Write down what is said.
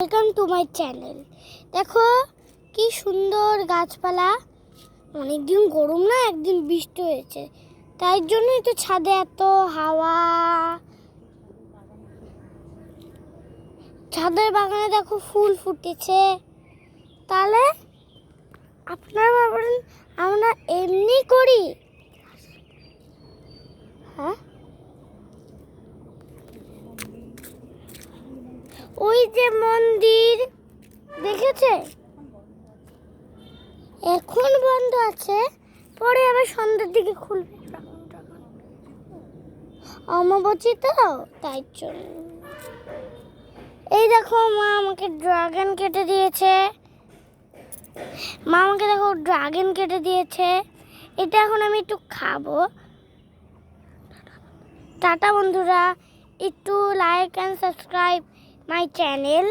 Welcome to my channel. দেখো কি সুন্দর গাছপালা। অনেকদিন গরম না, একদিন বৃষ্টি হয়েছে, তাই জন্যই তো ছাদে এত হাওয়া। ছাদের বাগানে দেখো ফুল ফুটেছে। তাহলে আপনারা ভাবেন আমরা এমনি করি? হ্যাঁ, ওই যে মন্দির দেখেছে, এখন বন্ধ আছে, পরে আবার সন্ধ্যার দিকে খুলবে। অমাবস্যা তো, তাই জন্য। এই দেখো মা আমাকে ড্রাগন কেটে দিয়েছে। এটা এখন আমি একটু খাবো। টাটা বন্ধুরা, একটু like and subscribe my channel.